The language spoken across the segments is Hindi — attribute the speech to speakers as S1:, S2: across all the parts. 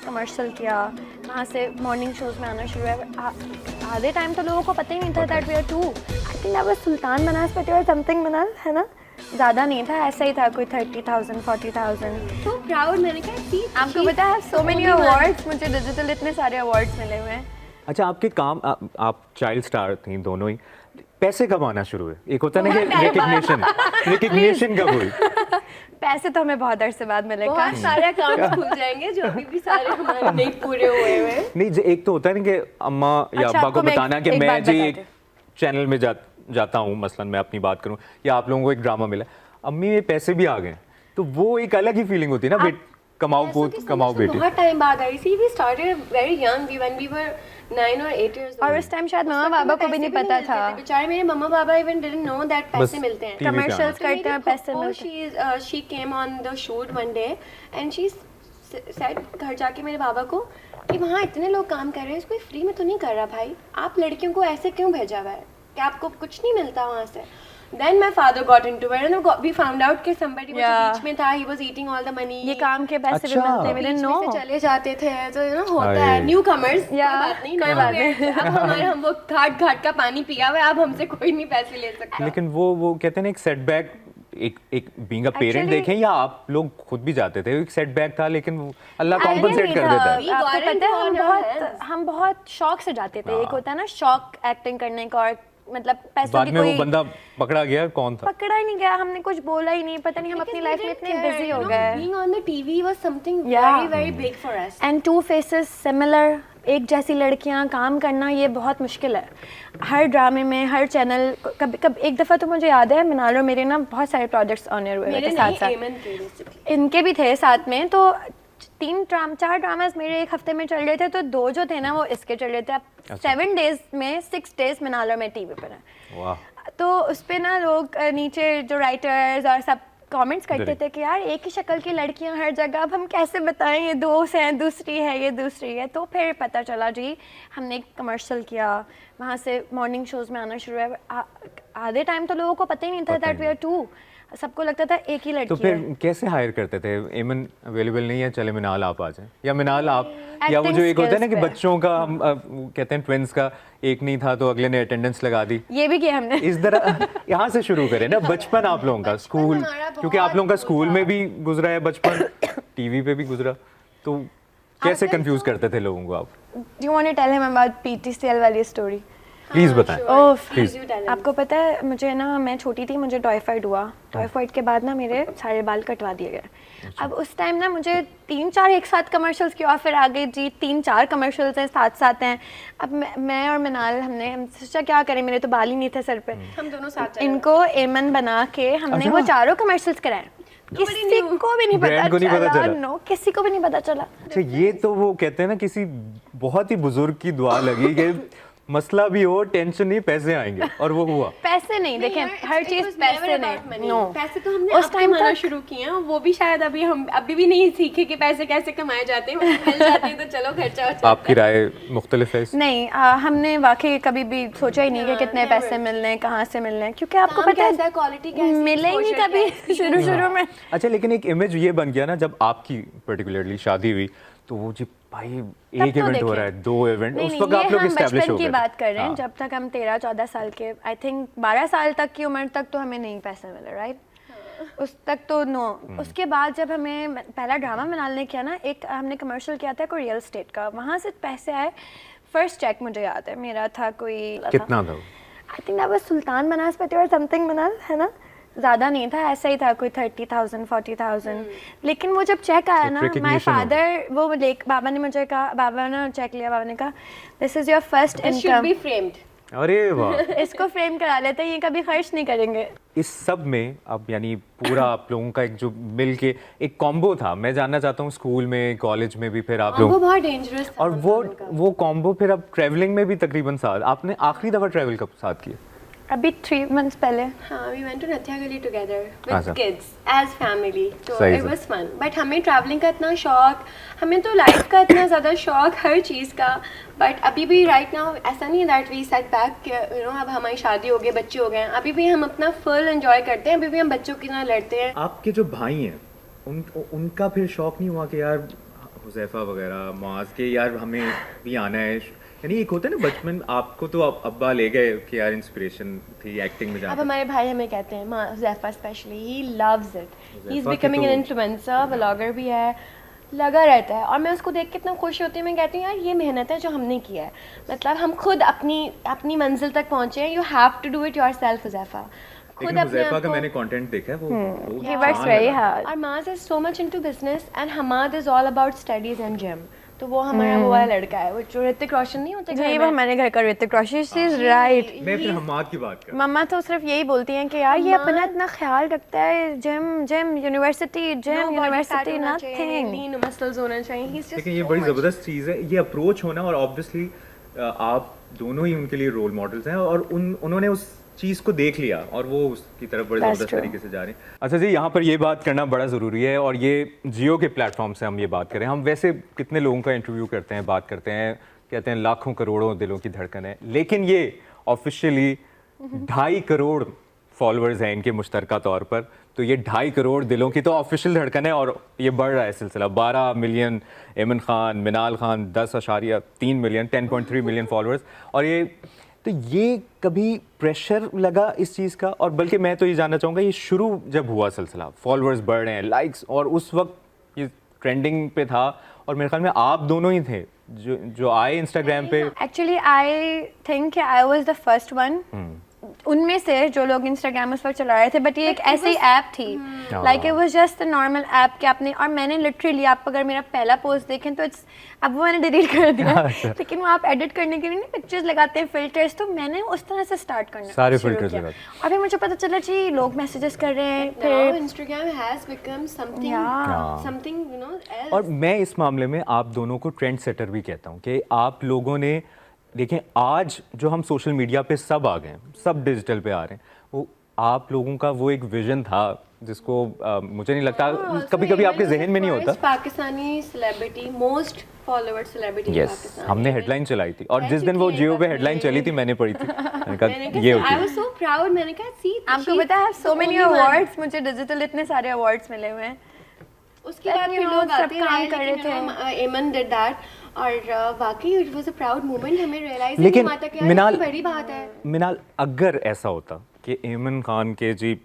S1: कमर्शियल किया, वहाँ से मॉर्निंग शोज़ में आना शुरू हुआ। आधे टाइम तो लोगों को पता ही नहीं था that we are two. I think that was Sultan Manaj Patel और समथिंग मनाज, है ना? ज़्यादा नहीं था, ऐसा ही था कोई 30,000 40,000।
S2: तो प्राउड, मैंने कहा
S1: आपको पता है सो मेनी अवार्ड्स, मुझे डिजिटल इतने सारे अवार्ड्स मिले हुए हैं।
S3: अच्छा, आपके काम आप चाइल्ड स्टार थी दोनों ही, पैसे कब आना शुरू हुए? एक होता है ना कि रिकग्निशन कब हुई?
S1: पैसे तो हमें बहुत अरसे बाद मिले।
S2: बहुत सारे अकाउंट्स खुल जाएंगे जो अभी भी सारे हमारे नहीं पूरे हुए हैं।
S3: नहीं, एक तो होता है ना कि अम्मा या
S1: अच्छा,
S3: अब्बा को
S1: आपको मैं
S3: बताना कि
S1: एक
S3: मैं
S1: बात
S3: जी
S1: बताती
S3: एक चैनल में जाता हूँ, मसलन मैं अपनी बात करूँ, या आप लोगों को एक ड्रामा मिला, अम्मी ये पैसे भी आ गए, तो वो एक अलग ही फीलिंग होती है ना, कमाओ पूत कमाओ बेटी।
S2: बहुत टाइम बाद I see, we started very young, when we were 9 or 8 years old।
S1: और उस टाइम शायद मम्मा पापा को भी नहीं पता था।
S2: बेचारे मेरे मम्मा पापा इवन डिडंट नो दैट पैसे मिलते हैं,
S1: कमर्शियल्स करते हैं, पैसे मिलते हैं।
S2: She came on the shoot one day and she said घर जाके मेरे बाबा को कि वहाँ इतने लोग काम कर रहे हैं, इसको फ्री में तो नहीं कर रहा भाई, आप लड़कियों को ऐसे क्यों भेजा हुआ है कि आपको कुछ नहीं मिलता वहाँ से। Then my father got into it and we found out कि somebody वो जो बीच में था, he was eating all the money।
S1: ये काम के पैसे भी मिलते हैं, we didn't know।
S2: चले जाते थे, तो you know होता है न्यूकमर्स, कोई बात नहीं,
S1: कोई बात नहीं।
S2: अब हम वो घाट घाट का पानी पिया हुआ है, अब हमसे कोई नहीं पैसे ले सकता।
S3: लेकिन वो कहते हैं ना, एक सेटबैक, एक बीइंग अ पेरेंट देखें या आप लोग खुद भी जाते थे, एक सेटबैक था, लेकिन अल्लाह कॉम्पनसेट कर देता है।
S1: आपको पता है हम बहुत शौक से जाते थे। एक होता है ना शौक एक्टिंग करने का, और मतलब पैसों
S3: बाद
S1: की
S3: में
S1: कोई
S3: वो बंदा पकड़ा गया, कौन था?
S1: पकड़ा ही नहीं गया, हमने कुछ बोला ही नहीं, पता नहीं हम अपनी लाइफ में इतने बिजी हो गए।
S2: Being on the TV was something very very big for us।
S1: And two faces similar, एक जैसी लड़कियां काम करना ये बहुत मुश्किल है। हर ड्रामे में, हर चैनल, कभी एक दफ़ा तो मुझे याद है मिनाल और मेरे ना बहुत सारे प्रोजेक्ट्स ऑनर हुए थे साथ साथ, इनके भी थे साथ में। तो 4 ड्रामास मेरे एक हफ्ते में चल रहे थे, तो 2 जो थे ना वो इसके चल रहे थे। अब 7 डेज में 6 डेज मिनाल और मैं टीवी पर है।
S3: वाह।
S1: तो उस पे ना लोग नीचे जो राइटर्स और सब कमेंट्स करते थे कि यार एक ही शक्ल की लड़कियां हर जगह, अब हम कैसे बताएं ये 2 हैं, दूसरी है, ये दूसरी है। तो फिर पता चला जी, हमने एक कमर्शियल किया, वहाँ से मॉर्निंग शोज़ में आना शुरू हुआ। आधे टाइम तो लोगों को पता ही नहीं था दैट वी आर टू, सबको लगता था एक ही लड़की
S3: तो फिर
S1: है।
S3: कैसे हायर करते थे? एमन अवेलेबल नहीं है, चले मिनाल आप आ जाएं, या मिनाल आप, या वो जो एक होता है ना कि बच्चों का हम कहते हैं ट्विंस का, एक नहीं था तो अगले ने अटेंडेंस लगा दी,
S1: ये भी किया हमने।
S3: इस तरह यहाँ से शुरू करें ना। बचपन आप लोगों का स्कूल, क्योंकि आप लोगों का स्कूल में भी गुजरा है बचपन, टीवी पे भी गुजरा, तो कैसे कंफ्यूज करते थे लोगों को आप?
S1: Do you want to tell him about PTCL वाली स्टोरी?
S3: प्लीज बताएं।
S1: आपको पता है मुझे ना, मैं छोटी थी, मुझे टाइफाइड हुआ। टाइफाइड के बाद ना मेरे सारे बाल कटवा दिए गए। अब उस टाइम ना मुझे 3-4 एक साथ कमर्शियल्स की ऑफर आ गई जी, 3-4 कमर्शियल्स हैं साथ हैं। अब मैं और मिनाल हमने सोचा क्या करें, मेरे तो बाल ही नहीं थे सर पे,
S2: हम दोनों साथ
S1: इनको एमन बना के हमने वो 4 कमर्शियल्स कराए। किसी को भी नहीं पता चला। नो, किसी को भी नहीं पता चला।
S3: अच्छा, ये तो वो कहते हैं ना, किसी बहुत ही बुजुर्ग की दुआ लगी कि मसला भी हो, टेंशन नहीं, पैसे आएंगे, और वो हुआ।
S1: पैसे नहीं, देखें हर चीज पैसे नहीं। नो,
S2: पैसे तो हमने
S1: उस टाइम
S2: तक शुरू किए हैं, वो भी शायद हम अभी भी नहीं सीखे कि पैसे कैसे कमाए जाते हैं, मिल जाते हैं तो चलो खर्चा हो जाता है।
S3: आपकी राय मुख्तलिफ है?
S1: नहीं, हमने वाकई कभी भी सोचा ही नहीं कि कितने पैसे मिलने हैं, कहाँ से मिलने हैं, क्योंकि आपको पता है
S2: क्वालिटी कैसी,
S1: मिले ही नहीं कभी शुरू में।
S3: अच्छा, लेकिन एक इमेज ये बन गया ना, जब आपकी पर्टिकुलरली शादी हुई, तो वो जी भाई एक इवेंट हो रहा है, 2 इवेंट, उस वक्त आप लोग एस्टैब्लिश हो गए।
S1: की बात कर रहे हैं, जब तक हम 13-14 साल के, आई थिंक 12 साल तक की उम्र तक तो हमें नहीं पैसे मिले, राइट? उस तक तो नो। उसके बाद जब हमें पहला ड्रामा मिनाल ने किया ना, एक हमने कमर्शियल किया था कोई रियल एस्टेट का, वहाँ से पैसे आए। फर्स्ट चेक मुझे याद है मेरा था कोई,
S3: कितना था?
S1: आई think that was Sultan Manaj Patel और समथिंग मिनाल, है ना? ज़्यादा नहीं था, ऐसा ही था कोई 30,000 40,000। लेकिन वो जब चेक आया ना, माय फादर, वो बाबा ने मुझे कहा, बाबा ने चेक लिया, बाबा ने कहा this is your first income.
S3: अरे वाह।
S1: इसको फ्रेम करा लेते हैं, ये कभी खर्च नहीं करेंगे।
S3: इस सब में अब यानी पूरा आप लोगों का एक जो मिल के एक कॉम्बो था, मैं जानना चाहता हूँ स्कूल में, कॉलेज में भी, फिर आप लोग,
S2: वो बहुत डेंजरस था।
S3: और वो कॉम्बो फिर अब ट्रैवलिंग में भी तकरीबन साथ, आपने आखिरी दफा ट्रैवल कब साथ किया?
S1: अभी 3 months पहले।
S2: हाँ, we went to Nathia Gali together with kids as family, so it was fun। But हमें traveling का इतना शौक, हमें तो लाइफ का इतना ज़्यादा शौक हर चीज़ का, बट अभी भी right now ऐसा नहीं है that we set back, you know, अब हमारी शादी हो गई, बच्चे हो गए हैं, अभी भी हम अपना full enjoy करते हैं, अभी भी हम बच्चों की तरह लड़ते हैं।
S3: आपके जो भाई हैं, उनका फिर शौक नहीं हुआ कि यार हुज़ैफा वगैरह मुआज़ के यार हमें भी आना है, यानी एक होता है ना बचपन, आपको तो अब्बा ले गए कि यार इंस्पिरेशन थी एक्टिंग में
S2: अब
S3: जाना।
S2: हमारे भाई हमें कहते हैं Huzaifa specially, he loves it, he is
S3: Huzaifa की
S2: बिकमिंग एन
S3: तो-
S2: इन्फ्लुएंसर, व्लॉगर भी है, लगा रहता है। और मैं उसको देख के इतना खुश होती हूँ, मैं कहती हूँ यार ये मेहनत है जो हमने किया है, मतलब हम खुद अपनी मंजिल तक पहुँचे हैं। You have to do it yourself Huzaifa, खुद
S3: लेकिन
S2: अपने
S3: हुज़ैफा
S2: आप
S3: का
S2: को।
S3: मैंने कंटेंट देखा है, वो
S1: he works
S3: जान
S1: very
S3: लगा।
S1: hard.
S2: और Maaz is so much into business and Hamad is all about studies and gym. तो वो हमारा वो वाला लड़का है, वो जो ऋतिक रोशन नहीं होते घर
S1: जी वो
S2: में?
S1: हमारे घर का Hrithik Roshan, she is right.
S3: मैं फिर हमाद की बात कर,
S1: मम्मा तो सिर्फ यही बोलती हैं कि यार ये अपना इतना ख्याल रखता है, gym gym university, gym university, nothing.
S2: Lean muscles होना चाहिए। He's just
S3: लेकिन ये
S2: so
S3: बड़ी
S2: much-
S3: ज़बरदस्त चीज़ है, ये अप्रोच होना, और ऑब्वियसली आप दोनों ही उनके लिए रोल मॉडल्स हैं, और उन्होंने उस चीज़ को देख लिया और वो उसकी तरफ बड़े
S1: That's
S3: ज़बरदस्त
S1: true.
S3: तरीके से जा रहे हैं। अच्छा जी, यहाँ पर ये बात करना बड़ा ज़रूरी है, और ये जियो के प्लेटफॉर्म से हम ये बात करें। हम वैसे कितने लोगों का इंटरव्यू करते हैं, बात करते हैं, कहते हैं लाखों करोड़ों दिलों की धड़कन है, लेकिन ये ऑफिशियली 2.5 करोड़ फॉलोअर्स हैं इनके मुश्तरका तौर पर। तो ये 2.5 करोड़ दिलों की तो ऑफिशियल धड़कन है, और ये बढ़ रहा है सिलसिला। 12 मिलियन एमन खान, मिनाल खान 10.3 मिलियन, 10.3 मिलियन फॉलोअर्स। और ये कभी प्रेशर लगा इस चीज़ का? और बल्कि मैं तो ये जानना चाहूँगा, ये शुरू जब हुआ सिलसिला, फॉलोअर्स बढ़ रहे हैं, लाइक्स, और उस वक्त ये ट्रेंडिंग पे था, और मेरे ख्याल में आप दोनों ही थे जो आए इंस्टाग्राम पे।
S1: Actually I think I was the first one उनमें से जो लोग इंस्टाग्राम उस पर चला रहे थे, बट ये एक ऐसी ऐप थी, like it was just a normal app कि आपने, और मैंने लिटरली, आप अगर मेरा पहला पोस्ट देखें तो इट्स, अब वो मैंने डिलीट कर दिया, लेकिन वो आप एडिट करने के लिए नहीं पिक्चर्स लगाते हैं, फिल्टर्स, तो मैंने उस तरह से स्टार्ट करना
S3: सारे
S1: शुरू
S3: filters
S1: किया।
S3: लगाते।
S1: और फिर मुझे पता चला जी लोग मैसेजेस कर रहे हैं,
S2: Now
S1: फिर
S2: Instagram has become something,
S1: Yeah.
S2: something you know else.
S3: और मैं इस मामले में आप दोनों को ट्रेंड सेटर भी कहता हूँ कि आप लोगों ने देखें, आज जो हम सोशल मीडिया पे सब आ गए हैं, सब डिजिटल पे आ रहे हैं, वो आप लोगों का वो एक विजन था जिसको मुझे नहीं लगता कभी कभी आपके जहन में नहीं होता।
S2: Pakistani celebrity, most followed celebrity in
S3: yes,
S2: Pakistan.
S3: हमने हेडलाइन चलाई थी, और जिस दिन वो जियो पे हेडलाइन चली थी मैंने पढ़ी थी, मैंने कहा ये होती
S2: आई
S3: है।
S2: वाज सो प्राउड, मैंने कहा सी
S1: आपको पता है सो मेनी अवार्ड्स, मुझे डिजिटल इतने सारे अवार्ड्स मिले हुए हैं।
S2: उसके बाद
S1: you
S2: फिर
S1: know,
S2: लोग
S1: सब
S2: आते
S1: काम
S2: रहे,
S1: कर रहे
S2: लेकिन एमन डिड दैट, और वाकई it was a proud moment. हमें रियलाइज
S3: लेकिन
S2: नहीं हुआ था कि यार
S3: मिनाल-
S2: इतनी बड़ी बात है।
S3: मिनाल, अगर ऐसा होता कि एमन खान के जी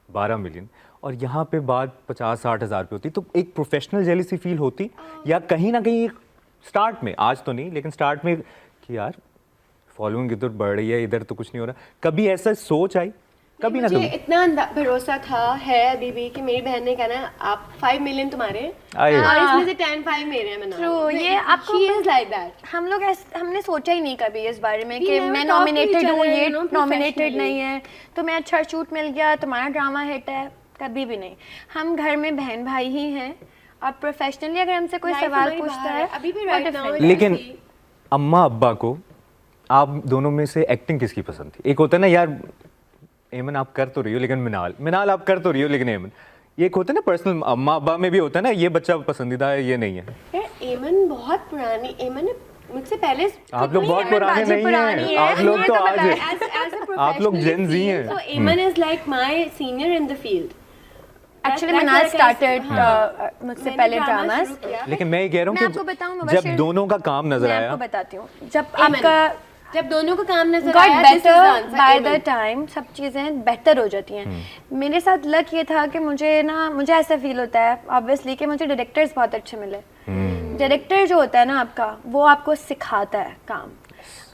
S3: 12 मिलियन और यहाँ पे बात 50-60 हज़ार पे होती, तो एक प्रोफेशनल जेलिसी फील होती, या कहीं ना कहीं स्टार्ट में, आज तो नहीं लेकिन स्टार्ट में, कि यार फॉलोइंग इधर बढ़ रही है, इधर तो कुछ नहीं हो रहा, कभी ऐसा सोच आई? कभी ना
S2: मुझे
S3: कभी?
S2: इतना भरोसा था, है अभी भी, कि मेरी बहन ने कहना आप 5 मिलियन तुम्हारे
S3: आए।
S2: और इसमें से 10-5 मेरे हैं। मना
S1: True, ये आपको
S2: she is like that।
S1: हम लोग हमने सोचा ही नहीं कभी इस बारे में
S2: We
S1: कि
S2: never
S1: मैं
S2: talk to
S1: नॉमिनेटेड
S2: each
S1: हूँ,
S2: other,
S1: ये
S2: you know,
S1: नॉमिनेटेड
S2: professionally।
S1: नहीं है, तुम्हें अच्छा शूट मिल गया, तुम्हारा ड्रामा हिट है, कभी भी नहीं। हम घर में बहन भाई ही हैं, और प्रोफेशनली अगर हमसे कोई
S2: Life
S1: सवाल
S2: हमारी
S1: पूछता
S2: बाहर
S1: है,
S2: है, अभी भी
S1: वो
S2: right now
S1: different
S2: it
S1: है।
S3: लेकिन
S2: ऐसी-
S3: अम्मा अब्बा को आप दोनों में से एक्टिंग किसकी पसंद थी? एक होता है ना यार, एमन आप कर तो रही हो लेकिन मिनाल आप कर तो रही हो लेकिन एमन, ये एक होता है ना पर्सनल, अम्मा अब्बा में भी होता है ना, ये बच्चा पसंदीदा है, ये नहीं है।
S2: यार एमन बहुत पुरानी, एमन ने मुझसे पहले
S3: आप लोग बहुत
S1: एमन
S3: पुराने
S1: बाजी
S3: नहीं
S1: पुरानी
S3: हैं,
S1: है,
S3: आप लोग
S1: हमें
S3: तो
S1: तो
S3: आज
S1: पता है।
S3: हैं। आप लोग Gen Z हैं।
S2: So एमन is like my senior in the field.
S1: Actually Minal started मुझसे पहले ड्रामास।
S3: लेकिन मैं ये कह रहा
S1: मैं
S3: हूँ
S1: आपको बताऊं,
S3: कि
S1: मुबशिर,
S3: जब दोनों का काम नजर
S1: मैं
S3: आया,
S1: आपको बताती हूँ, जब
S2: Amen.
S1: आपका
S2: जब दोनों को काम नजर
S1: गॉट
S2: आया, this is the
S1: better
S2: answer,
S1: by the
S2: amen।
S1: Time, सब चीज़ें बेटर हो जाती हैं। मेरे साथ लक ये था कि मुझे ऐसा फील होता है ऑब्वियसली कि मुझे डायरेक्टर्स बहुत अच्छे मिले। डायरेक्टर जो होता है ना आपका, वो आपको सिखाता है काम।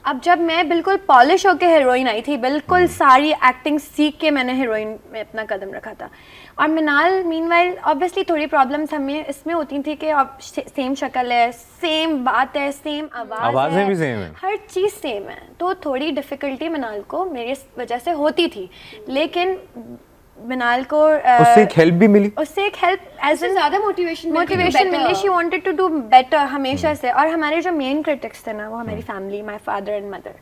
S1: अब जब मैं बिल्कुल पॉलिश होके हीरोइन आई थी, बिल्कुल सारी एक्टिंग सीख के मैंने हीरोइन में अपना कदम रखा था, और मिनाल मीनवाइल ऑब्वियसली थोड़ी प्रॉब्लम्स हमें इसमें होती थी कि अब सेम शक्ल है, सेम बात है, सेम
S3: आवाज़ें
S1: है,
S3: भी same हैं।
S1: हर चीज़ सेम है, तो थोड़ी डिफ़िकल्टी मिनाल को मेरी वजह से होती थी, लेकिन मिनाल को
S3: उससे एक हेल्प भी मिली।
S1: उससे एक हेल्प एज
S2: उससे ज्यादा मोटिवेशन
S1: मिली, she wanted to do better हमेशा से। और हमारे जो मेन क्रिटिक्स थे ना, वो हमारी family, my father and mother,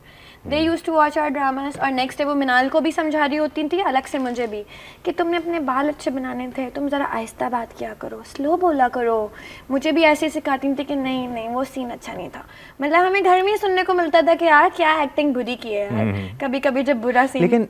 S1: they used to watch our dramas, और नेक्स्ट डे वो मिनाल को भी समझा रही होती थी अलग से मुझे भी, कि तुमने अपने बाल अच्छे बनाने थे, तुम ज़रा आहिस्ता बात किया करो, स्लो बोला करो। मुझे भी ऐसे सिखाती थी कि नहीं नहीं वो सीन अच्छा नहीं था। मतलब हमें घर में ही सुनने को मिलता था कि यार क्या एक्टिंग बुरी की है यार, कभी कभी जब बुरा सीन।
S3: लेकिन